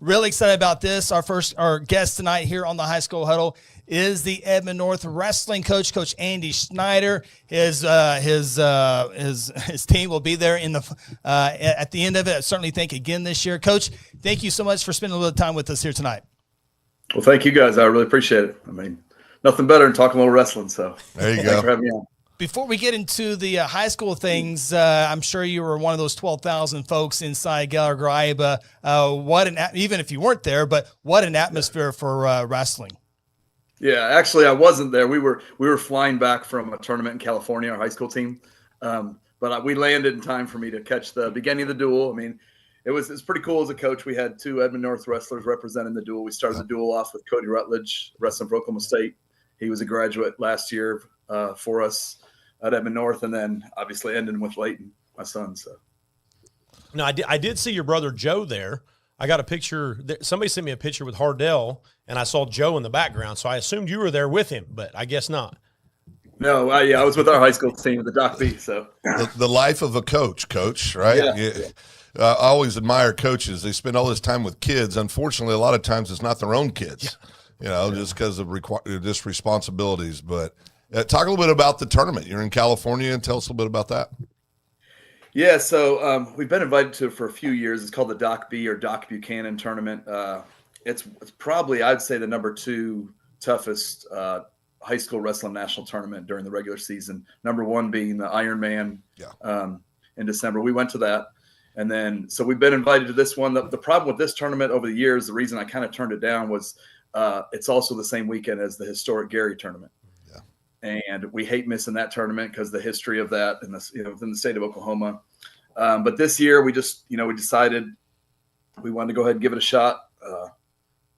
Really excited about this. Our guest tonight here on the High School Huddle is the Edmond North wrestling coach, Coach Andy Schneider. His team will be there at the end of it. I certainly think again this year. Coach, thank you so much for spending a little time with us here tonight. Well, thank you guys. I really appreciate it. I mean, nothing better than talking a little wrestling. So there you go. Thanks for having me on. Before we get into the high school things, I'm sure you were one of those 12,000 folks inside Gallagher-Iba. Even if you weren't there, but what an atmosphere for wrestling. Yeah, actually, I wasn't there. We were flying back from a tournament in California, our high school team. But we landed in time for me to catch the beginning of the duel. I mean, it's pretty cool as a coach. We had two Edmond North wrestlers representing the duel. We started the duel off with Cody Rutledge, wrestling for Oklahoma State. He was a graduate last year for us at Edmond North, and then obviously ending with Leighton, my son. So, no, I did see your brother Joe there. I got a picture. Somebody sent me a picture with Hardell, and I saw Joe in the background. So I assumed you were there with him, but I guess not. No, I was with our high school team at the Doc B. So the life of a coach, right? Yeah. I always admire coaches. They spend all this time with kids. Unfortunately, a lot of times it's not their own kids, just because of just responsibilities. But talk a little bit about the tournament. You're in California, and tell us a little bit about that. Yeah, so we've been invited to it for a few years. It's called the Doc B or Doc Buchanan tournament. It's probably, I'd say, the number 2 toughest high school wrestling national tournament during the regular season. Number 1 being the Ironman in December. We went to that. And then, so we've been invited to this one. The problem with this tournament over the years, the reason I kind of turned it down was it's also the same weekend as the historic Gary tournament. And we hate missing that tournament because the history of that in within the state of Oklahoma. But this year we just, we decided we wanted to go ahead and give it a shot.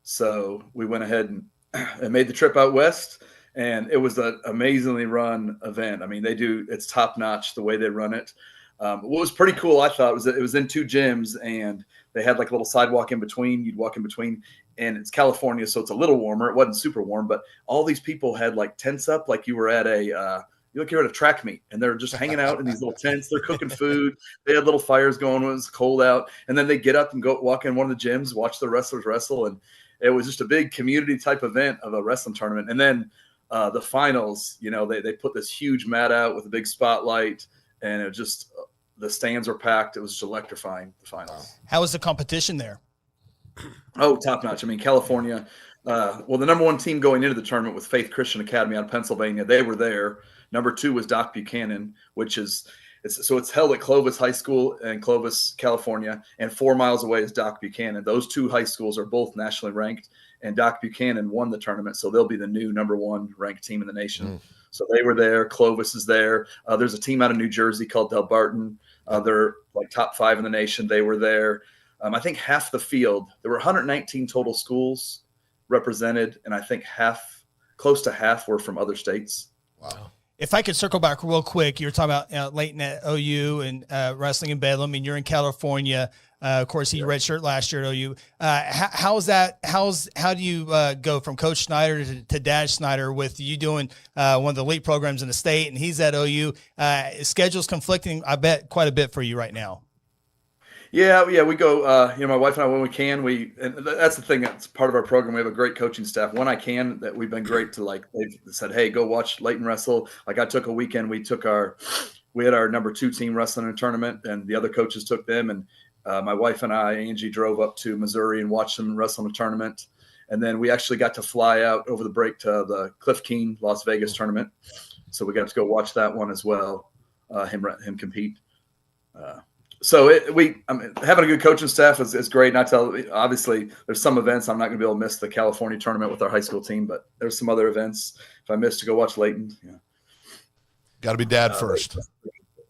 So we went ahead and made the trip out west, and it was an amazingly run event. I mean, it's top notch the way they run it. What was pretty cool, I thought, was that it was in 2 gyms, and they had like a little sidewalk in between. You'd walk in between, and it's California, so it's a little warmer. It wasn't super warm, but all these people had like tents up, like you were at you're at a track meet, and they're just hanging out in these little tents. They're cooking food. They had little fires going when it was cold out, and then they get up and go walk in one of the gyms, watch the wrestlers wrestle, and it was just a big community type event of a wrestling tournament. And then the finals, they put this huge mat out with a big spotlight, and it just the stands were packed. It was just electrifying, the finals. How was the competition there? Oh, top notch. I mean, California, the number 1 team going into the tournament was Faith Christian Academy out of Pennsylvania. They were there. Number 2 was Doc Buchanan, it's held at Clovis High School in Clovis, California, and 4 miles away is Doc Buchanan. Those 2 high schools are both nationally ranked, and Doc Buchanan won the tournament, so they'll be the new number 1 ranked team in the nation. So they were there. Clovis is there. There's a team out of New Jersey called Del Barton. They're like top 5 in the nation. They were there. I think half the field, there were 119 total schools represented, and I think close to half were from other states. Wow. If I could circle back real quick, you were talking about Leighton at OU and wrestling in Bedlam, and you're in California. Of course, he redshirt last year at OU. How do you go from Coach Schneider to Dad Schneider with you doing one of the elite programs in the state, and he's at OU? Schedule's conflicting, I bet, quite a bit for you right now. Yeah, we go. My wife and I, when we can, and that's the thing. That's part of our program. We have a great coaching staff. When I can, that we've been great to they've said, hey, go watch Leighton wrestle. Like I took a weekend. We had our number 2 team wrestling in a tournament, and the other coaches took them. And my wife and I, Angie, drove up to Missouri and watched them wrestle in a tournament. And then we actually got to fly out over the break to the Cliff Keen Las Vegas tournament. So we got to go watch that one as well. Him compete. Having a good coaching staff is great. And obviously there's some events I'm not going to be able to miss the California tournament with our high school team, but there's some other events if I miss to go watch Leighton. Yeah. Got to be dad first.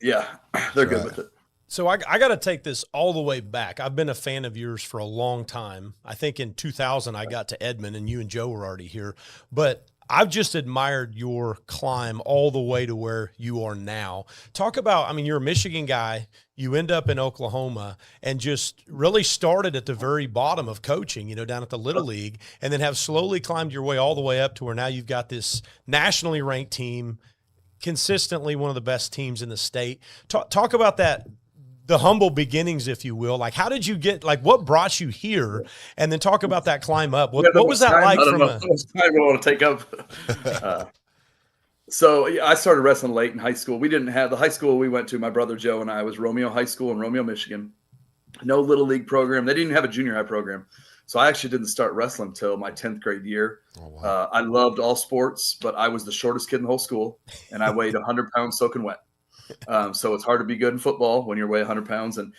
Yeah, they're good with it. So I got to take this all the way back. I've been a fan of yours for a long time. I think in 2000 I got to Edmond, and you and Joe were already here, but I've just admired your climb all the way to where you are now. Talk about, you're a Michigan guy. You end up in Oklahoma and just really started at the very bottom of coaching, down at the Little League, and then have slowly climbed your way all the way up to where now you've got this nationally ranked team, consistently one of the best teams in the state. Talk about that the humble beginnings, if you will. Like, how did you get, like, what brought you here? And then talk about that climb up. What was that like? I don't know how much time I want to take up. So yeah, I started wrestling late in high school. We didn't have the high school we went to. My brother Joe and I was Romeo High School in Romeo, Michigan. No little league program. They didn't have a junior high program. So I actually didn't start wrestling until my 10th grade year. Oh, wow. I loved all sports, but I was the shortest kid in the whole school, and I weighed 100 pounds soaking wet. So it's hard to be good in football when you weigh 100 pounds. And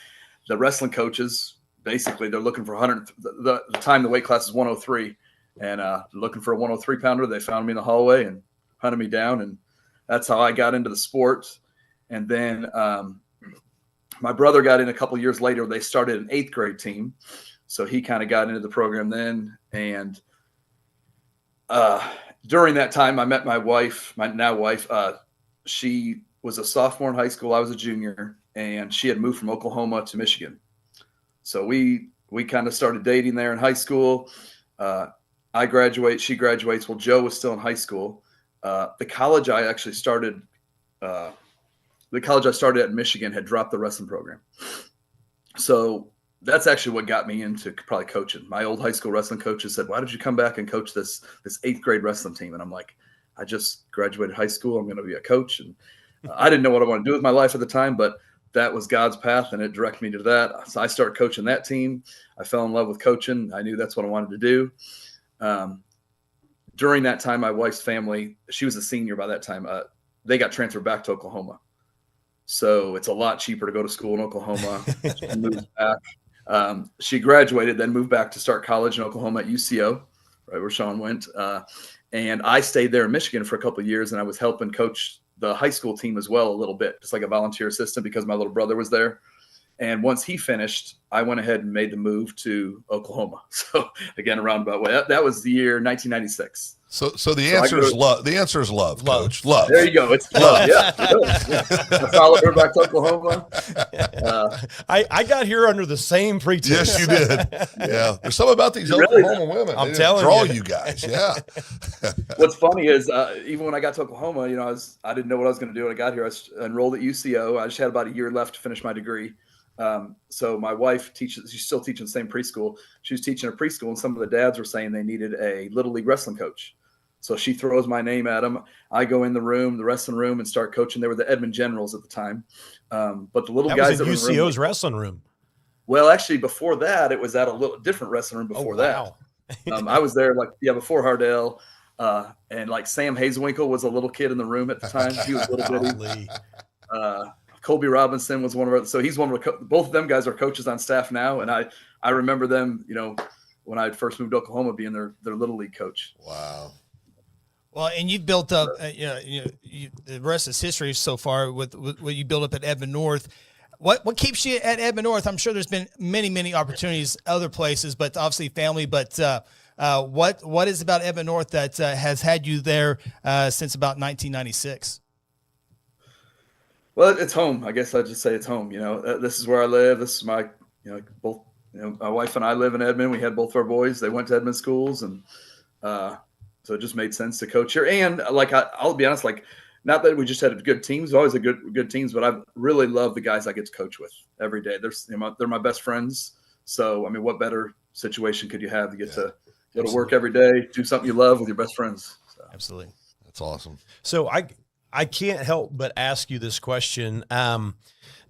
the wrestling coaches, basically, they're looking for 100. The time the weight class is 103, and looking for a 103 pounder. They found me in the hallway and hunted me down, and that's how I got into the sport. And then my brother got in a couple years later. They started an 8th grade team. So he kind of got into the program then. And during that time, I met my wife, my now wife. She was a sophomore in high school. I was a junior, and she had moved from Oklahoma to Michigan. So we kind of started dating there in high school. I graduate, she graduates. Well, Joe was still in high school. The college I started at in Michigan had dropped the wrestling program. So that's actually what got me into probably coaching. My old high school wrestling coaches said, "Why did you come back and coach this 8th grade wrestling team?" And I'm like, "I just graduated high school. I'm going to be a coach." And I didn't know what I wanted to do with my life at the time, but that was God's path, and it directed me to that. So I started coaching that team. I fell in love with coaching. I knew that's what I wanted to do. During that time, my wife's family, she was a senior by that time. They got transferred back to Oklahoma. So it's a lot cheaper to go to school in Oklahoma. She moved back. She graduated, then moved back to start college in Oklahoma at UCO, right where Shawn went. And I stayed there in Michigan for a couple of years, and I was helping coach the high school team as well a little bit, just like a volunteer assistant because my little brother was there. And once he finished, I went ahead and made the move to Oklahoma. So again, a roundabout way. That was the year 1996. So the answer is love. The answer is love, Coach. Love. There you go. It's love. Yeah. I followed her back to Oklahoma. I got here under the same pretense. Yes, you did. Yeah. There's something about these Oklahoma women. I'm telling draw you. you guys. Yeah. What's funny is even when I got to Oklahoma, I didn't know what I was going to do when I got here. I was enrolled at UCO. I just had about a year left to finish my degree. So my wife teaches, she's still teaching the same preschool. She was teaching a preschool, and some of the dads were saying they needed a little league wrestling coach. So she throws my name at them. I go in the wrestling room, and start coaching. They were the Edmond Generals at the time. But the little guys that was in UCO's wrestling room. Well, actually, before that, it was at a little different wrestling room before that. I was there before Hardell. And like Sam Hazelwinkle was a little kid in the room at the time. He was a little bitty. Colby Robinson was one of our, so he's one of both of them guys are coaches on staff now. And I remember them, when I first moved to Oklahoma, being their little league coach. Wow. Well, and you've built up, the rest is history so far with what you built up at Edmond North. What keeps you at Edmond North? I'm sure there's been many, many opportunities other places, but obviously family. But what is about Edmond North that has had you there since about 1996? Well, it's home. I guess I'd just say it's home. This is where I live. This is my, both, my wife and I live in Edmond. We had both of our boys. They went to Edmond schools, and so it just made sense to coach here. And I'll be honest, not that we just had good teams, always a good teams, but I really love the guys I get to coach with every day. They're my best friends. So, what better situation could you have to get to go to work every day, do something you love with your best friends? So. Absolutely. That's awesome. So I can't help but ask you this question.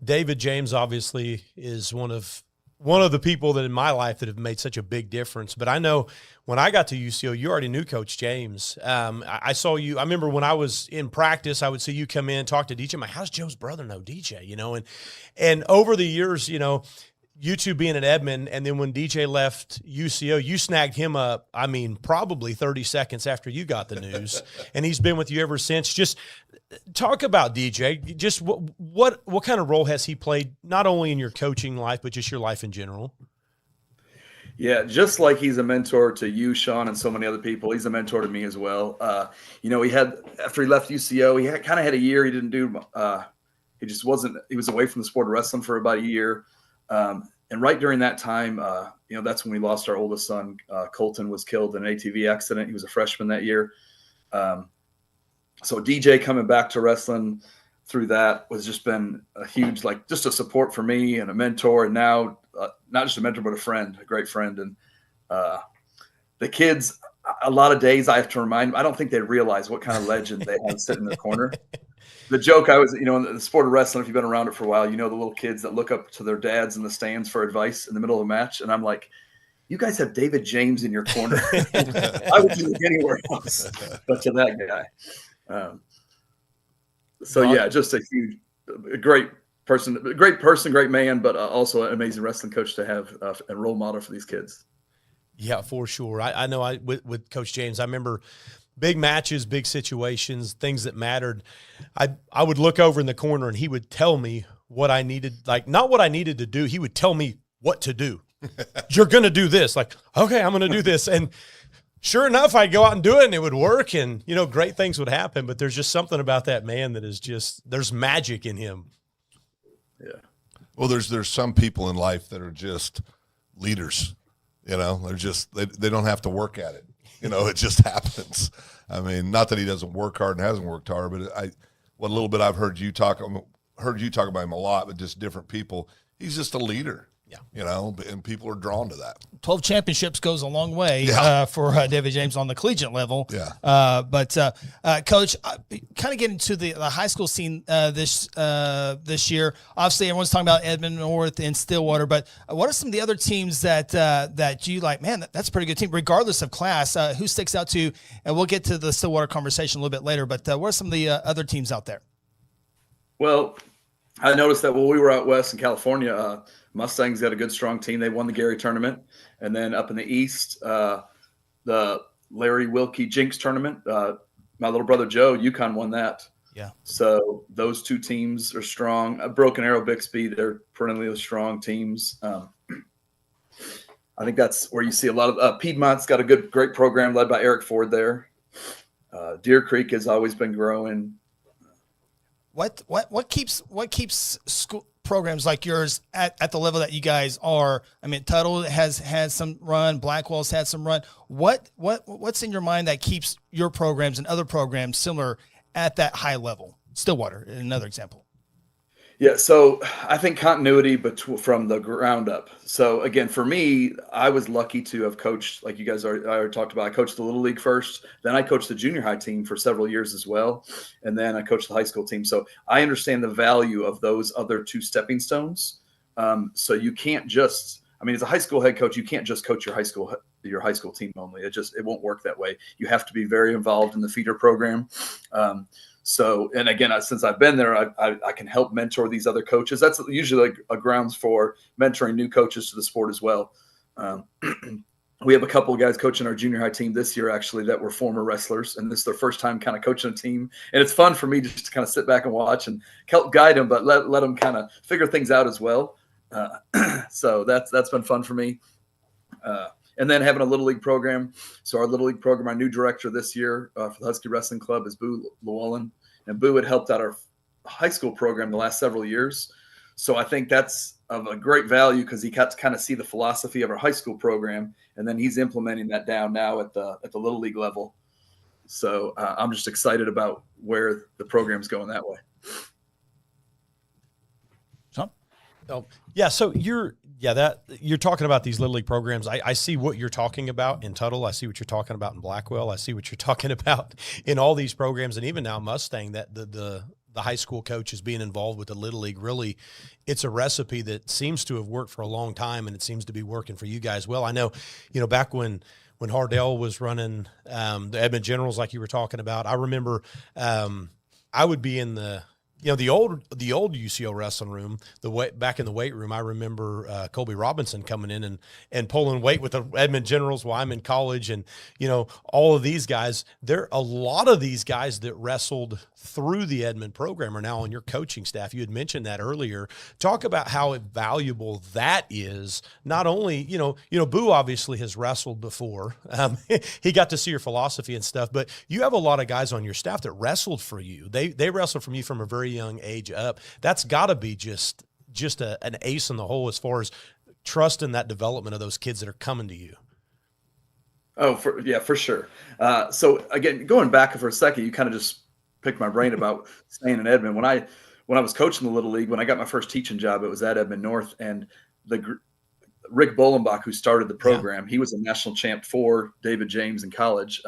David James obviously is one of the people that in my life that have made such a big difference. But I know when I got to UCO, you already knew Coach James. I saw you. I remember when I was in practice, I would see you come in, talk to DJ. I'm like, how's Joe's brother know DJ? And over the years, you two being at Edmond, and then when DJ left UCO, you snagged him up, probably 30 seconds after you got the news, and he's been with you ever since. Just talk about DJ. Just what kind of role has he played, not only in your coaching life, but just your life in general? Yeah, just like he's a mentor to you, Shawn, and so many other people, he's a mentor to me as well. He had, after he left UCO, he kind of had a year he didn't do. He just wasn't. He was away from the sport of wrestling for about a year. And right during that time, that's when we lost our oldest son. Colton was killed in an ATV accident. He was a freshman that year. So DJ coming back to wrestling, through that was just been a huge, like, just a support for me and a mentor. And now not just a mentor, but a friend, a great friend. And the kids, a lot of days I have to remind them, I don't think they realize what kind of legend they have sitting in the corner. The joke I was, in the sport of wrestling, if you've been around it for a while, the little kids that look up to their dads in the stands for advice in the middle of a match. And I'm like, you guys have David James in your corner. I would do it anywhere else but to that guy. Just a great person, great man, but also an amazing wrestling coach to have a role model for these kids. Yeah, for sure. I know with Coach James, I remember big matches, big situations, things that mattered. I would look over in the corner and he would tell me what I needed, like not what I needed to do. He would tell me what to do. You're going to do this. Like, okay, I'm going to do this. And sure enough, I'd go out and do it and it would work and, great things would happen. But there's just something about that man that is just, there's magic in him. Yeah. Well, there's some people in life that are just leaders, they're just, they don't have to work at it. It just happens. I mean, not that he doesn't work hard and hasn't worked hard, but what little bit I've heard you talk about him a lot, but just different people. He's just a leader. Yeah. And people are drawn to that. 12 championships goes a long way for David James on the collegiate level. Yeah. But Coach, kind of getting to the high school scene this year. Obviously, everyone's talking about Edmond North and Stillwater, but what are some of the other teams that you like? Man, that's a pretty good team, regardless of class. Who sticks out to you? And we'll get to the Stillwater conversation a little bit later. But what are some of the other teams out there? Well, I noticed that when we were out west in California, Mustangs got a good, strong team. They won the Gary tournament. And then up in the east, the Larry Wilkie Jinx tournament, my little brother Joe, UConn won that. Yeah. So those two teams are strong. Broken Arrow, Bixby, they're perennially strong teams. I think that's where you see a lot of Piedmont's got a great program led by Eric Ford there. Deer Creek has always been growing. What keeps school programs like yours at the level that you guys are? I mean, Tuttle has had some run, Blackwell's had some run. What's in your mind that keeps your programs and other programs similar at that high level? Stillwater, another example. Yeah, so I think continuity from the ground up. So again, for me, I was lucky to have coached, like you guys already talked about. I coached the Little League first, then I coached the junior high team for several years as well, and then I coached the high school team. So I understand the value of those other two stepping stones. So you can't just, as a high school head coach, you can't just coach your high school team only. It won't work that way. You have to be very involved in the feeder program. So, and again, since I've been there, I can help mentor these other coaches. That's usually like a grounds for mentoring new coaches to the sport as well. We have a couple of guys coaching our junior high team this year, actually, that were former wrestlers, and this is their first time kind of coaching a team. And it's fun for me just to kind of sit back and watch and help guide them, but let them kind of figure things out as well. So that's been fun for me. And then having a Little League program. So our Little League program, our new director this year for the Husky Wrestling Club is Boo Llewellyn. And Boo had helped out our high school program the last several years. So I think that's of a great value because he got to kind of see the philosophy of our high school program. And then he's implementing that down now at the Little League level. So I'm just excited about where the program's going that way. Oh, yeah. So you're talking about these Little League programs. I see what you're talking about in Tuttle. I see what you're talking about in Blackwell. I see what you're talking about in all these programs. And even now Mustang, that the high school coach is being involved with the Little League. Really, it's a recipe that seems to have worked for a long time, and it seems to be working for you guys well. I know, back when Hardell was running the Edmond Generals, like you were talking about, I remember I would be in the old UCO wrestling room, back in the weight room. I remember Colby Robinson coming in and pulling weight with the Edmond Generals while I'm in college. And, all of these guys, a lot of these guys that wrestled through the Edmond program are now on your coaching staff. You had mentioned that earlier. Talk about how valuable that is. Not only, Boo obviously has wrestled before. He got to see your philosophy and stuff, but you have a lot of guys on your staff that wrestled for you. They wrestled from you from a very young age up. That's got to be just an ace in the hole as far as trusting that development of those kids that are coming to you. Oh, for sure. So again, going back for a second, you kind of just pick my brain about staying in Edmond. When I was coaching the Little League, when I got my first teaching job, it was at Edmond North, and Rick Bolenbach, who started the program, he was a national champ for David James in college.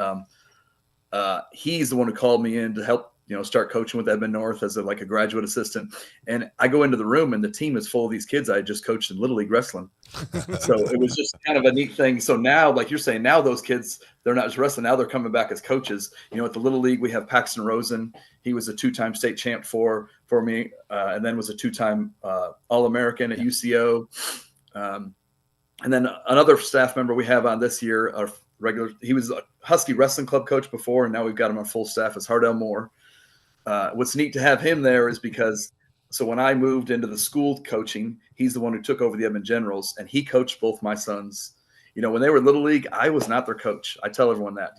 He's the one who called me in to help, start coaching with Edmond North as a graduate assistant. And I go into the room and the team is full of these kids I had just coached in Little League wrestling. So it was just kind of a neat thing. So now, like you're saying, now those kids, they're not just wrestling. Now they're coming back as coaches. At the Little League, we have Paxton Rosen. He was a 2-time state champ for me, and then was a 2-time All-American at UCO. And then another staff member we have on this year, he was a Husky Wrestling Club coach before, and now we've got him on full staff as Hardell Moore. What's neat to have him there is because, so when I moved into the school coaching, he's the one who took over the Edmond Generals, and he coached both my sons. When they were Little League, I was not their coach. I tell everyone that.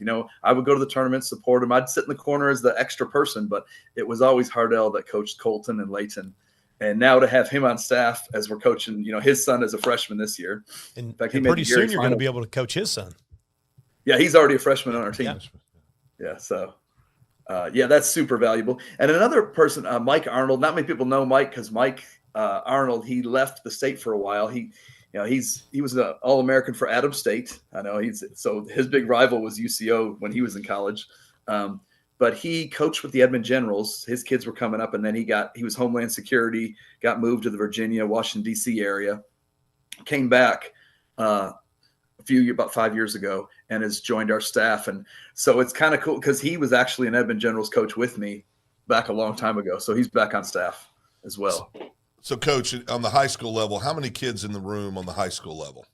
I would go to the tournament, support them. I'd sit in the corner as the extra person, but it was always Hardell that coached Colton and Layton. And now to have him on staff as we're coaching, his son is a freshman this year. In fact, and pretty soon you're going to be able to coach his son. Yeah, he's already a freshman on our team. Yeah, so that's super valuable. And another person, Mike Arnold. Not many people know Mike because Mike Arnold, he left the state for a while. He was an All-American for Adams State. I know so his big rival was UCO when he was in college. But he coached with the Edmond Generals. His kids were coming up, and then he was Homeland Security, got moved to the Virginia, Washington, D.C. area, came back about 5 years ago and has joined our staff. And so it's kind of cool because he was actually an Edmond Generals coach with me back a long time ago. So he's back on staff as well. So Coach, on the high school level, how many kids in the room on the high school level?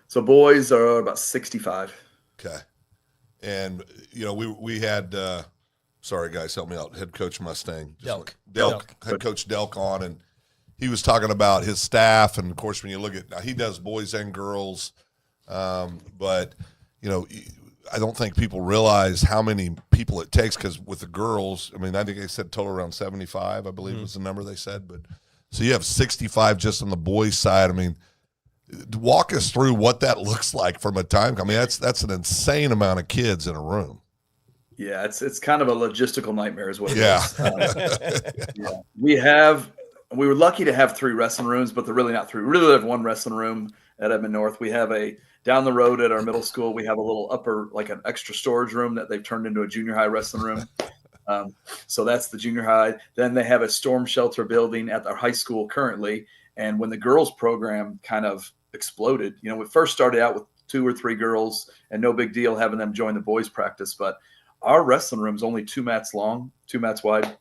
So boys are about 65. Okay. And, we had, sorry guys, help me out, head coach Mustang. Delk. Head coach Delk on, and he was talking about his staff. And of course, when you look at, now he does boys and girls. But, I don't think people realize how many people it takes, because with the girls, I think they said total around 75, I believe was the number they said. But so you have 65 just on the boys side. Walk us through what that looks like from a time. That's an insane amount of kids in a room. Yeah, it's kind of a logistical nightmare is what it is. We were lucky to have 3 wrestling rooms, but they're really not 3. We really have 1 wrestling room at Edmond North. We have down the road at our middle school, we have a little upper, like an extra storage room that they've turned into a junior high wrestling room. So that's the junior high. Then they have a storm shelter building at our high school currently. And when the girls program kind of exploded, we first started out with 2 or 3 girls and no big deal having them join the boys practice, but our wrestling room is only 2 mats long, 2 mats wide.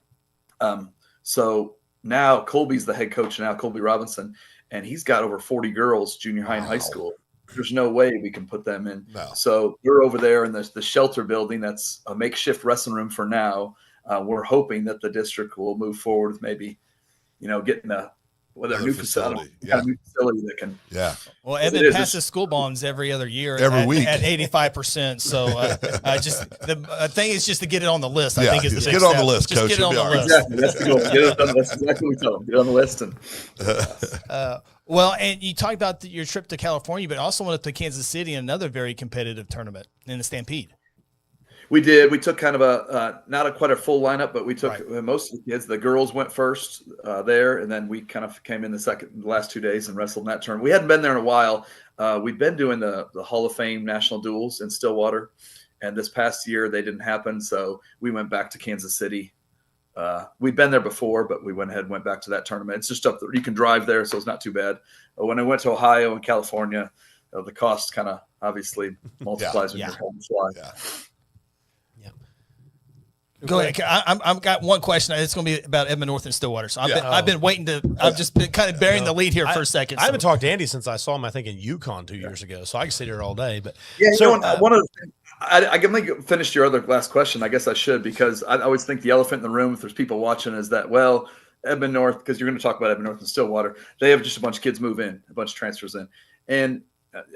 So now Colby's the head coach now, Colby Robinson, and he's got over 40 girls junior high and high school. There's no way we can put them in. No. So we're over there in the shelter building. That's a makeshift wrestling room for now. We're hoping that the district will move forward with maybe, getting a new facility. Yeah. A new facility that can. Yeah. Well, Edmond passes school bonds every other year. Every week. At 85%. So the thing is just to get it on the list. I Yeah, think is the just big get on step. the list, Just Coach. get it on You'll the be all list. Exactly. That's the goal. Get it on. That's exactly what we tell them. Get on the list. Well, and you talked about your trip to California, but also went up to Kansas City in another very competitive tournament in the Stampede. We did. We took kind of not quite a full lineup, but we took most of the kids. The girls went first there, and then we kind of came in the last 2 days and wrestled in that tournament. We hadn't been there in a while. We'd been doing the Hall of Fame national duels in Stillwater, and this past year they didn't happen, so we went back to Kansas City. We'd been there before, but we went ahead and went back to that tournament. It's just up there. You can drive there, so it's not too bad. But when I went to Ohio and California, the cost kind of obviously multiplies when you're home to fly. Yeah. Go ahead. I've got one question. It's going to be about Edmond North and Stillwater. So I've been waiting to. I've just been kind of bearing the lead here for a second. I haven't talked to Andy since I saw him, I think, in Yukon 2 years ago. So I can sit here all day. But one of the things, I can finish your other last question. I guess I should, because I always think the elephant in the room, if there's people watching, is that, well, Edmond North, because you're going to talk about Edmond North and Stillwater, they have just a bunch of kids move in, a bunch of transfers in. And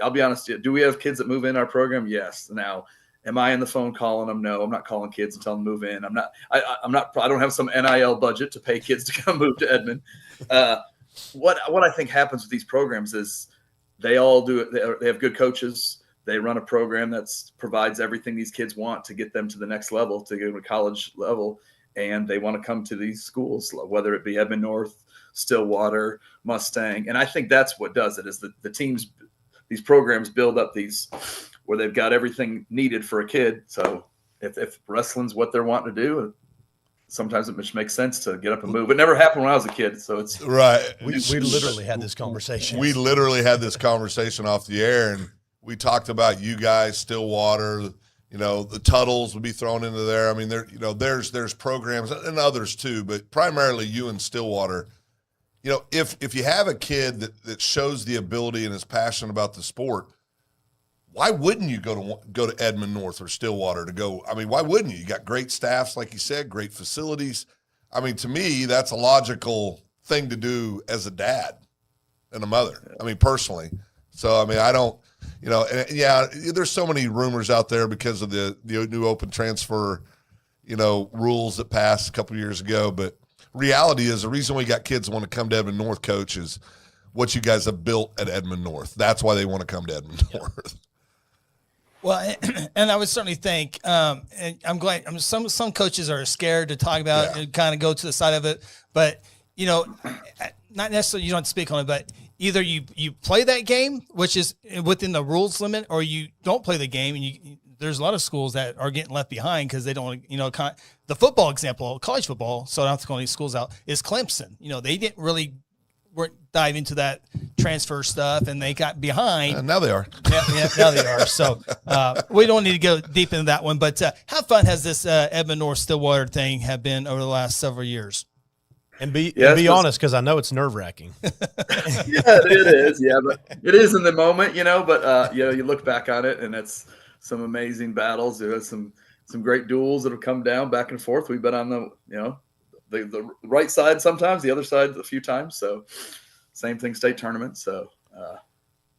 I'll be honest, do we have kids that move in our program? Yes. Now, am I on the phone calling them? No, I'm not calling kids and telling them to move in. I don't have some NIL budget to pay kids to come move to Edmond. What I think happens with these programs is they all do it. They have good coaches. they run a program that provides everything these kids want to get them to the next level, to get to college level. And they want to come to these schools, whether it be Edmond North, Stillwater, Mustang. And I think that's what does it, is the teams, these programs build up these where they've got everything needed for a kid. So if wrestling's what they're wanting to do, sometimes it just makes sense to get up and move. It never happened when I was a kid. So it's right. We literally had this conversation. We literally had this conversation off the air, and we talked about you guys, Stillwater, the Tuttles would be thrown into there. I mean, there's programs and others too, but primarily you and Stillwater. If you have a kid that shows the ability and is passionate about the sport, why wouldn't you go to Edmond North or Stillwater to go? I mean, why wouldn't you? You got great staffs, like you said, great facilities. I mean, to me, that's a logical thing to do as a dad and a mother. I mean, personally. So, I mean, I don't, and yeah, there's so many rumors out there because of the new open transfer, rules that passed a couple of years ago. But reality is the reason we got kids that want to come to Edmond North, Coach, is what you guys have built at Edmond North. That's why they want to come to Edmond North. Well, and I would certainly think, and I'm glad. Some coaches are scared to talk about and kind of go to the side of it, but not necessarily. You don't have to speak on it, but either you play that game, which is within the rules limit, or you don't play the game, and there's a lot of schools that are getting left behind because they don't. The football example, college football. So I don't have to call any schools out. Is Clemson? They didn't really dive into that transfer stuff, and they got behind. Now they are. Yeah, now they are. So we don't need to go deep into that one. But how fun has this Edmond North Stillwater thing have been over the last several years? And be honest, because I know it's nerve-wracking. Yeah, it is. Yeah, but it is in the moment, But you look back on it, and it's some amazing battles. There's some great duels that have come down back and forth. We've been on the right side sometimes, the other side a few times. So same thing, state tournament. So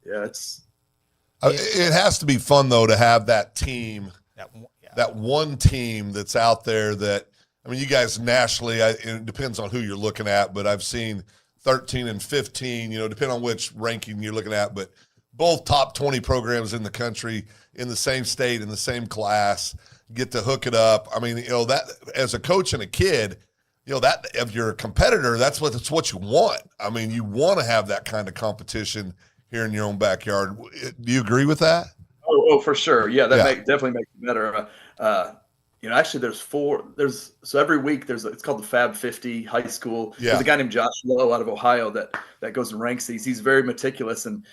it has to be fun though to have that team, that one team that's out there that, I mean, you guys nationally, it depends on who you're looking at, but I've seen 13 and 15, depending on which ranking you're looking at, but both top 20 programs in the country in the same state, in the same class, get to hook it up. I mean, that as a coach and a kid, that if you're a competitor, that's what you want. I mean, you want to have that kind of competition here in your own backyard. Do you agree with that? Oh, for sure. Yeah, definitely makes it better. Actually so every week it's called the Fab 50 high school. Yeah. There's a guy named Josh Lowe out of Ohio that goes and ranks these. He's very meticulous, and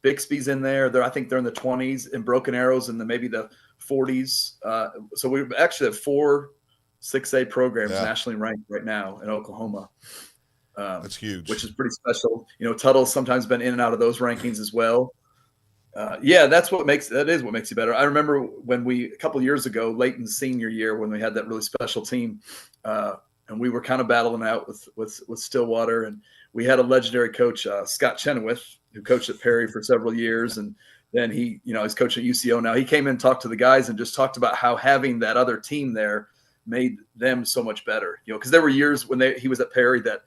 Bixby's in there. I think they're in the 20s, and Broken Arrow's in maybe the 40s. So we actually have 4 6A programs nationally ranked right now in Oklahoma. That's huge. Which is pretty special. Tuttle's sometimes been in and out of those rankings as well. That is what makes you better. I remember when a couple of years ago, Layton's senior year, when we had that really special team, and we were kind of battling out with Stillwater, and we had a legendary coach, Scott Chenoweth, who coached at Perry for several years, and then he's coaching at UCO now. He came in and talked to the guys and just talked about how having that other team there made them so much better. Because there were years when he was at Perry that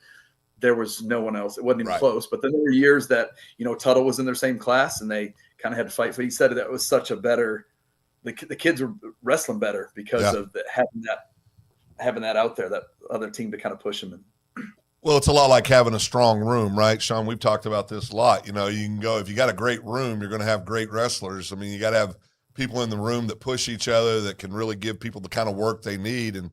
there was no one else. It wasn't even close. But then there were years that Tuttle was in their same class, and they kind of had to fight. But he said that it was such a better. The kids were wrestling better because of having that out there, that other team to kind of push them. Well, it's a lot like having a strong room, right, Shawn? We've talked about this a lot. You can go, if you got a great room, you're going to have great wrestlers. I mean, you got to have people in the room that push each other, that can really give people the kind of work they need. And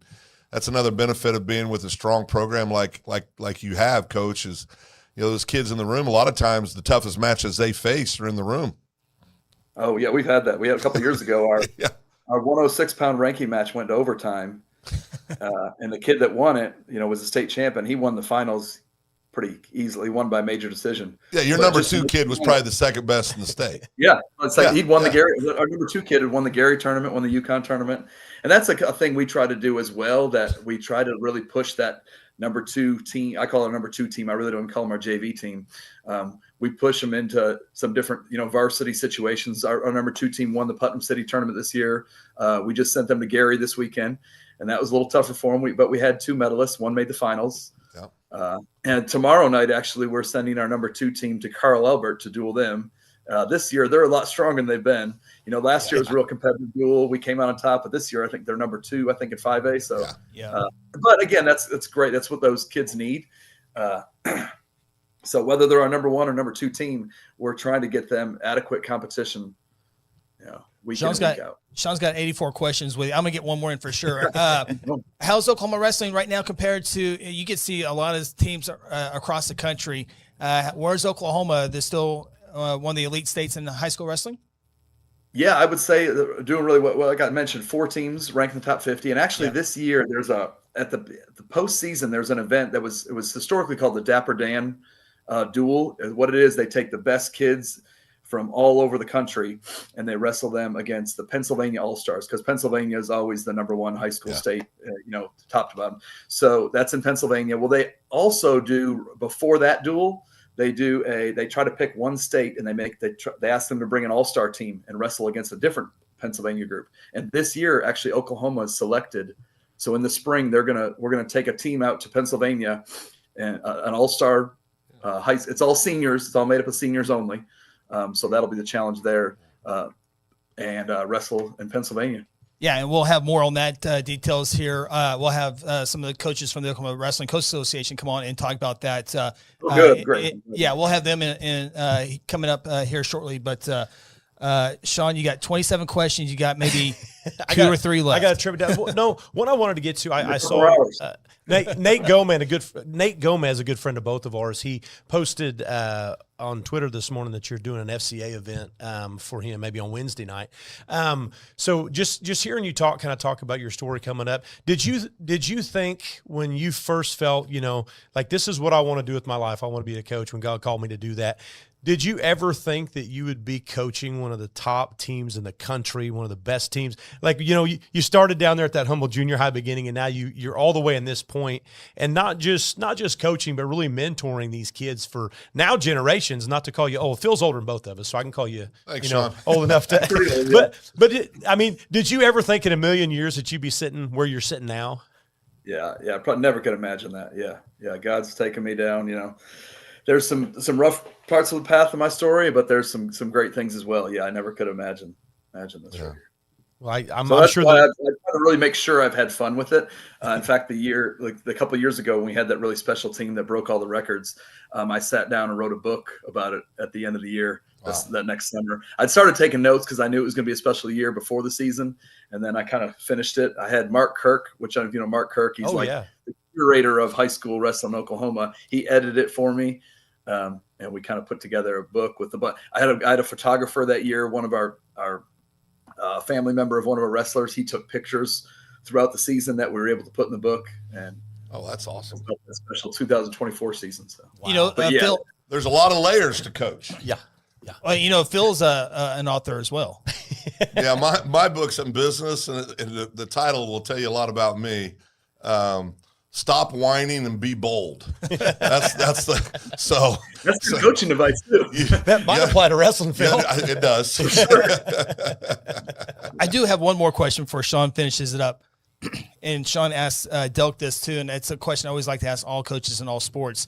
that's another benefit of being with a strong program like you have, Coach, is, those kids in the room, a lot of times the toughest matches they face are in the room. Oh, yeah, we've had that. We had a couple of years ago, our 106-pound ranking match went to overtime. And the kid that won it, was a state champion. He won the finals pretty easily, won by major decision. Yeah, your number 2 kid was probably the second best in the state. Yeah, it's like he'd won the Gary. Our number 2 kid had won the Gary tournament, won the UConn tournament, and that's a thing we try to do as well. That we try to really push that number 2 team. I call it our number 2 team. I really don't call them our JV team. We push them into some different, varsity situations. Our number 2 team won the Putnam City tournament this year. We just sent them to Gary this weekend, and that was a little tougher for them. But we had 2 medalists. One made the finals. And tomorrow night, actually, we're sending our number 2 team to Carl Albert to duel them This year, they're a lot stronger than they've been. Last year was a real competitive duel. We came out on top, but this year I think they're number 2, I think, in 5A. So, but again, that's great. That's what those kids need. So whether they're our number 1 or number 2 team, we're trying to get them adequate competition. Week in and week out. Sean's got 84 questions with you. I'm gonna get one more in for sure. How's Oklahoma wrestling right now compared to? You can see a lot of teams across the country. Where's Oklahoma? They're still one of the elite states in high school wrestling. Yeah, I would say they're doing really well. Like I mentioned, 4 teams ranked in the top 50, and actually this year there's at the postseason there's an event that was historically called the Dapper Dan Duel. What it is, they take the best kids from all over the country and they wrestle them against the Pennsylvania All-Stars, because Pennsylvania is always the number 1 high school state, top to bottom. So that's in Pennsylvania. Well, they also do, before that duel, they try to pick one state and they ask them to bring an all-star team and wrestle against a different Pennsylvania group. And this year, actually, Oklahoma is selected. So in the spring, we're gonna take a team out to Pennsylvania and an all-star it's all seniors. It's all made up of seniors only. So that'll be the challenge there, and wrestle in Pennsylvania. Yeah, and we'll have more on that details here. We'll have some of the coaches from the Oklahoma Wrestling Coach Association come on and talk about that. Good, great. Yeah, we'll have them in coming up here shortly. But Shawn, you got 27 questions. You got maybe 2 or 3 left. I got to trip it down. No, what I wanted to get to, I saw Nate Gomez, a good friend of both of ours. He posted on Twitter this morning that you're doing an FCA event for him, maybe on Wednesday night. So just hearing you talk about your story coming up, did you think when you first felt, like this is what I want to do with my life, I want to be a coach, when God called me to do that, did you ever think that you would be coaching one of the top teams in the country, one of the best teams? Like, you started down there at that humble junior high beginning, and now you're all the way in this point, and not just coaching, but really mentoring these kids for now generations. Not to call you old. Phil's older than both of us, so I can call you, Shawn. old enough to. But did you ever think in a million years that you'd be sitting where you're sitting now? Yeah, probably never could imagine that. Yeah, God's taken me down. There's some rough parts of the path of my story, but there's some great things as well. Yeah, I never could imagine this right here. Well, I'm sure that I try to really make sure I've had fun with it. In fact, a couple of years ago when we had that really special team that broke all the records, I sat down and wrote a book about it at the end of the year. Wow. That next summer, I'd started taking notes because I knew it was going to be a special year before the season, and then I kind of finished it. I had Mark Kirk, Mark Kirk. He's the curator of high school wrestling in Oklahoma. He edited it for me. And we kind of put together a book with I had a photographer that year, one of our family member of one of our wrestlers. He took pictures throughout the season that we were able to put in the book. And that's awesome. A special 2024 season. So, Phil, there's a lot of layers to coach. Yeah. Well, Phil's an author as well. Yeah, my book's in business, and the title will tell you a lot about me. Stop whining and be bold. That's good coaching advice too. That might apply to wrestling, Phil. Yeah, it does. I do have one more question before Shawn finishes it up. And Shawn asked Delk this too, and it's a question I always like to ask all coaches in all sports.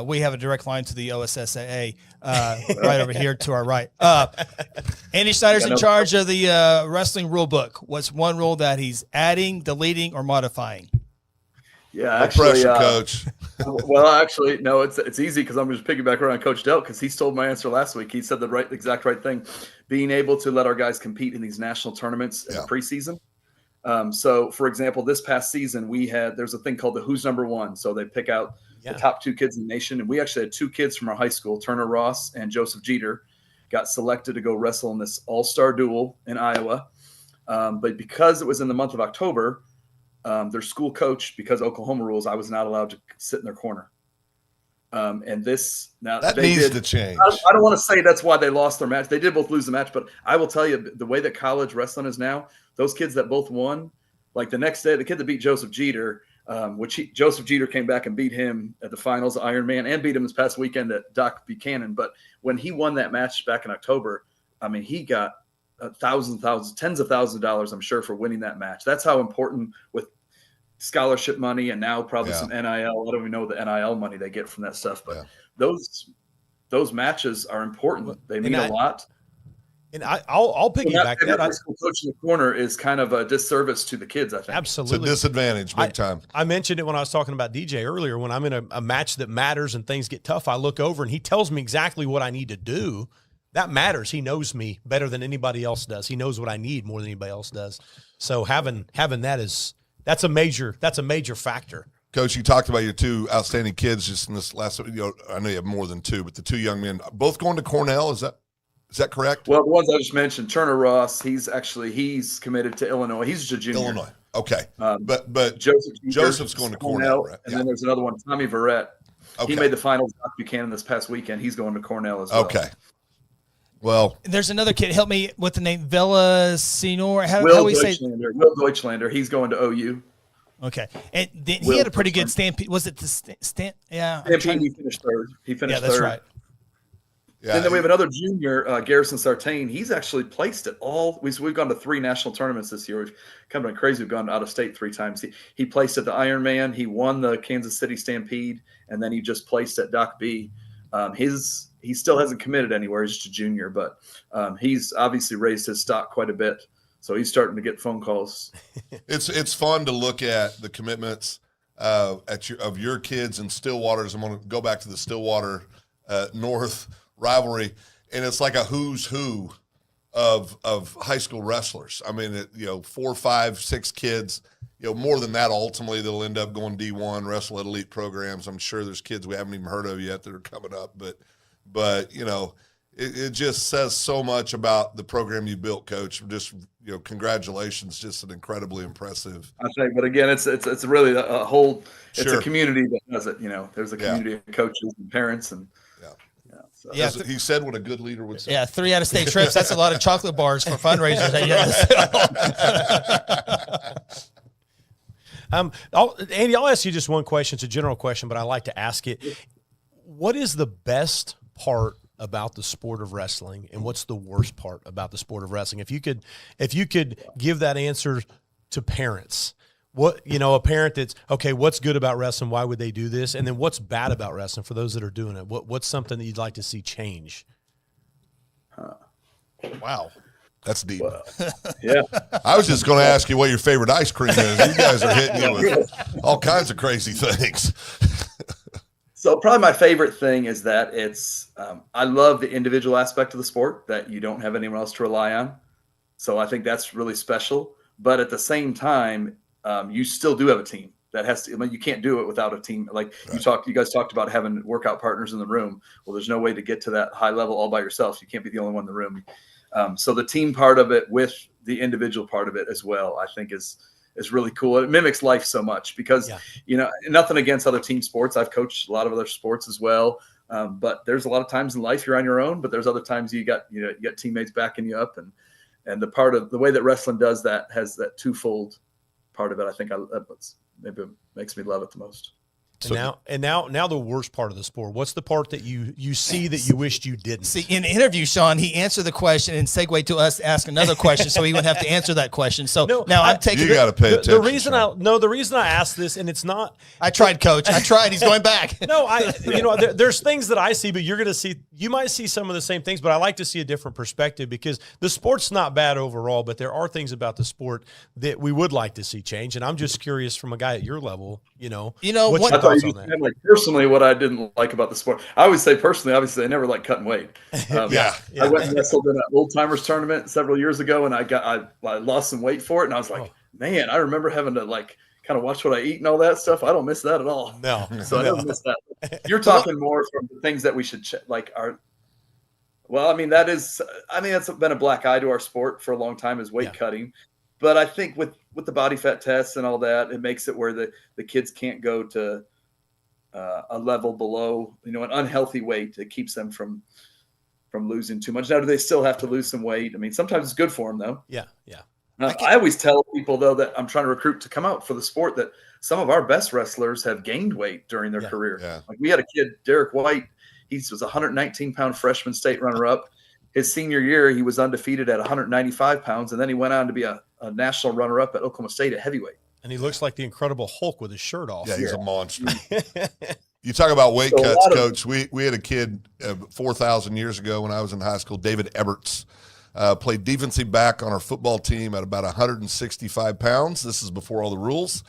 We have a direct line to the OSSAA right over here to our right. Andy Schneider's in charge of the wrestling rule book. What's one rule that he's adding, deleting, or modifying? Yeah, actually, pressure, Coach. Well, actually, no, it's easy because I'm just piggyback around Coach Delk because he stole my answer last week. He said the exact right thing, being able to let our guys compete in these national tournaments in the preseason. So, for example, this past season there's a thing called the Who's Number One. So they pick out the top 2 kids in the nation, and we actually had 2 kids from our high school, Turner Ross and Joseph Jeter, got selected to go wrestle in this all-star duel in Iowa. But because it was in the month of October, their school coach, because Oklahoma rules, I was not allowed to sit in their corner. And this now that needs to change. I don't want to say that's why they lost their match. They did both lose the match, but I will tell you the way that college wrestling is now, those kids that both won, like the next day, the kid that beat Joseph Jeter, Joseph Jeter came back and beat him at the finals of Ironman and beat him this past weekend at Doc Buchanan. But when he won that match back in October, I mean, he got tens of thousands of dollars, I'm sure, for winning that match. That's how important with scholarship money and now probably some NIL. I don't even know the NIL money they get from that stuff, but those those matches are important. They mean a lot. And I'll piggyback that. High school coach in the corner is kind of a disservice to the kids, I think. Absolutely. It's a disadvantage big time. I mentioned it when I was talking about DJ earlier. When I'm in a match that matters and things get tough, I look over and he tells me exactly what I need to do. That matters. He knows me better than anybody else does. He knows what I need more than anybody else does. So having that's a major factor. Coach, you talked about your two outstanding kids just in this last, I know you have more than two, but the two young men, both going to Cornell. Is that correct? Well, the ones I just mentioned, Turner Ross, he's committed to Illinois. He's just a junior. Illinois. Okay. But Joseph's going to Cornell, right? And then there's another one, Tommy Verrett. Okay. He made the finals at Buchanan this past weekend. He's going to Cornell as well. Okay. Well, there's another kid. Help me with the name. Villa Senor. Will Deutschlander. He's going to OU. Okay. And he had a pretty good stampede. Was it the stamp? Yeah. Stampede, he finished third. Yeah, that's right. Yeah. And then we have another junior, Garrison Sartain. He's actually placed at all. We've gone to 3 national tournaments this year. We've kind of been crazy. We've gone out of state 3 times. He placed at the Ironman. He won the Kansas City Stampede, and then he just placed at Doc B. He still hasn't committed anywhere. He's just a junior, but he's obviously raised his stock quite a bit. So he's starting to get phone calls. It's fun to look at the commitments of your kids in Stillwater's. I'm going to go back to the Stillwater North rivalry, and it's like a who's who of high school wrestlers. I mean, 4, 5, 6 kids. More than that, ultimately they'll end up going D1, wrestle at elite programs. I'm sure there's kids we haven't even heard of yet that are coming up, but it just says so much about the program you built, Coach. Just congratulations, just an incredibly impressive. I think, but again, it's really a whole. It's Sure. a community that does it. There's a community of coaches and parents and. So. Yeah, he said what a good leader would say. Yeah, 3 out-of-state trips. That's a lot of chocolate bars for fundraisers. Andy, I'll ask you just one question. It's a general question, but I like to ask it. What is the best part about the sport of wrestling, and what's the worst part about the sport of wrestling? If you could give that answer to parents, a parent that's okay, what's good about wrestling? Why would they do this? And then what's bad about wrestling for those that are doing it? What's something that you'd like to see change? Wow. That's deep. Yeah. I was just going to ask you what your favorite ice cream is. You guys are hitting you with all kinds of crazy things. So probably my favorite thing is that it's I love the individual aspect of the sport, that you don't have anyone else to rely on. So I think that's really special. But at the same time, you still do have a team that has to. I mean, you can't do it without a team. Like right. You guys talked about having workout partners in the room. Well, there's no way to get to that high level all by yourself. You can't be the only one in the room. So the team part of it with the individual part of it as well, I think is really cool. It mimics life so much because, nothing against other team sports. I've coached a lot of other sports as well. But there's a lot of times in life you're on your own, but there's other times you got teammates backing you up. And the part of the way that wrestling does that has that twofold part of it. I think maybe it makes me love it the most. And now the worst part of the sport. What's the part that you see that you wished you didn't? See, in the interview, Shawn, he answered the question and segued to us ask another question, so he wouldn't have to answer that question. So I'm taking. You got to pay attention. The reason I asked this, and it's not. I tried, Coach. I tried. He's going back. There's things that I see, but you're going to see. You might see some of the same things, but I like to see a different perspective because the sport's not bad overall, but there are things about the sport that we would like to see change. And I'm just curious, from a guy at your level, Like personally, what I didn't like about the sport, I always say personally, obviously, I never liked cutting weight. I went and wrestled in an old timers tournament several years ago, and I lost some weight for it, and I was like, man, I remember having to kind of watch what I eat and all that stuff. I don't miss that at all. No, so I don't miss that. You're talking more from the things that we should that's been a black eye to our sport for a long time is weight cutting. But I think with the body fat tests and all that, it makes it where the kids can't go to a level below, an unhealthy weight that keeps them from losing too much. Now, do they still have to lose some weight? I mean, sometimes it's good for them, though. Yeah. I always tell people, though, that I'm trying to recruit to come out for the sport, that some of our best wrestlers have gained weight during their career. Yeah. Like we had a kid, Derek White. He was a 119-pound freshman state runner-up. His senior year, he was undefeated at 195 pounds, and then he went on to be a national runner-up at Oklahoma State at heavyweight. And he looks like the Incredible Hulk with his shirt off. Yeah, he's a monster. You talk about weight So a cuts, lot of- Coach. We had a kid 4,000 years ago when I was in high school, David Eberts, played defensive back on our football team at about 165 pounds. This is before all the rules.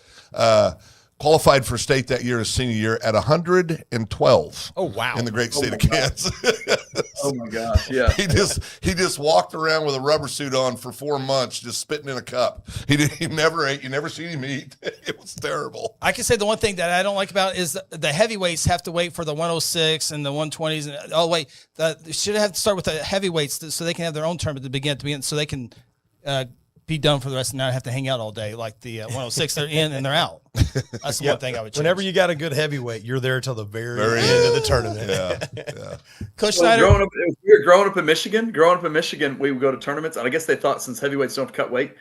Qualified for state that year, his senior year, at 112. Oh, wow. In the great state of Kansas. Oh my gosh, yeah. He just walked around with a rubber suit on for 4 months, just spitting in a cup. He never ate. You never seen him eat. It was terrible. I can say the one thing that I don't like about it is the heavyweights have to wait for the 106 and the 120s. And they should have to start with the heavyweights so they can have their own tournament to begin, so they can be done for the rest and not have to hang out all day like the 106. They're in and they're out. That's the one thing I would change. Whenever you got a good heavyweight, you're there till the very end of the tournament. Yeah. Coach Well, Schneider. we were growing up in Michigan, we would go to tournaments, and I guess they thought since heavyweights don't cut weight,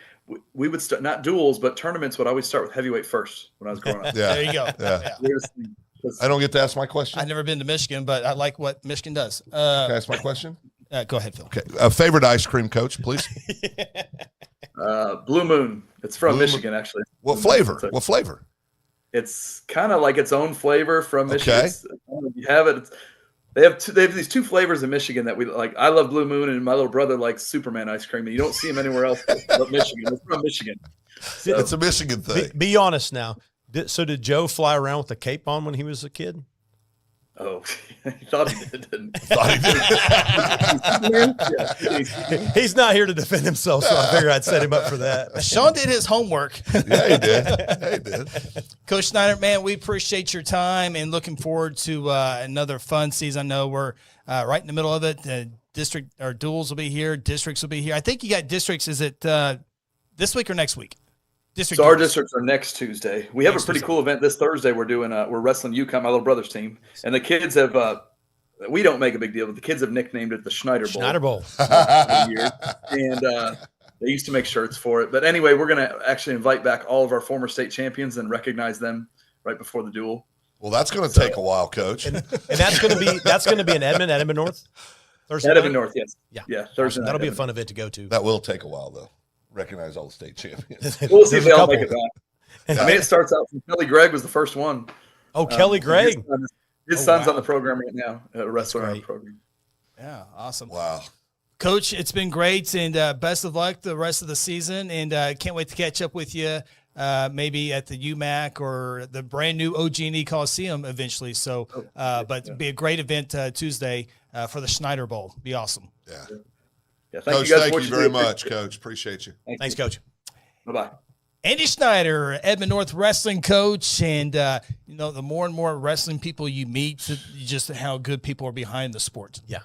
we would start not duels, but tournaments would always start with heavyweight first when I was growing up. Yeah. There you go. Yeah. Yeah. I don't get to ask my question. I've never been to Michigan, but I like what Michigan does. Can I ask my question? Go ahead, Phil. Okay. Favorite ice cream, Coach, please. Blue Moon. It's from Blue Michigan, actually. What flavor? What flavor? It's kind of like its own flavor from Michigan. Okay. You have it. They have these two flavors in Michigan that we like. I love Blue Moon, and my little brother likes Superman ice cream. And you don't see them anywhere else but Michigan. It's from Michigan. So, It's a Michigan thing. Be honest now. So did Joe fly around with a cape on when he was a kid? oh, he thought he did, didn't he? Thought he did. Yeah. He's not here to defend himself, so I figured I'd set him up for that. Sean did his homework. Yeah, he did. Yeah, he did. Coach Schneider, man, we appreciate your time and looking forward to another fun season. I know we're right in the middle of it. District or duels will be here. Districts will be here. I think you got districts. Is it this week or next week? So our districts are next Tuesday. We have a pretty cool event this Thursday. We're doing we're wrestling UConn, my little brother's team, and the kids have. We don't make a big deal, but the kids have nicknamed it the Schneider Bowl. Schneider Bowl. And they used to make shirts for it. But anyway, we're going to actually invite back all of our former state champions and recognize them right before the duel. Well, that's going to take a while, Coach. And that's going to be in Edmond North. Thursday Edmond night? North, yes. Yeah. Yeah, Thursday night. That'll be a Edmond. fun event to go to. That will take a while, though. Recognize all the state champions. We'll see if There's they a all couple. make it back. I mean, it starts out from Kelly Gregg was the first one. Oh, Kelly Gregg. His Oh, son's wow. on the program right now, wrestling on the great. program. Yeah, awesome. Wow. Coach, it's been great, and best of luck the rest of the season, and can't wait to catch up with you maybe at the UMAC or the brand new OG&E Coliseum eventually. So, but it'll be a great event Tuesday for the Schneider Bowl. Be awesome. Yeah. Yeah, Coach, you guys thank for you what very do. much, Coach. Appreciate you. Thanks, Coach. Bye-bye. Andy Schneider, Edmond North wrestling coach, and the more and more wrestling people you meet, just how good people are behind the sport. Yeah.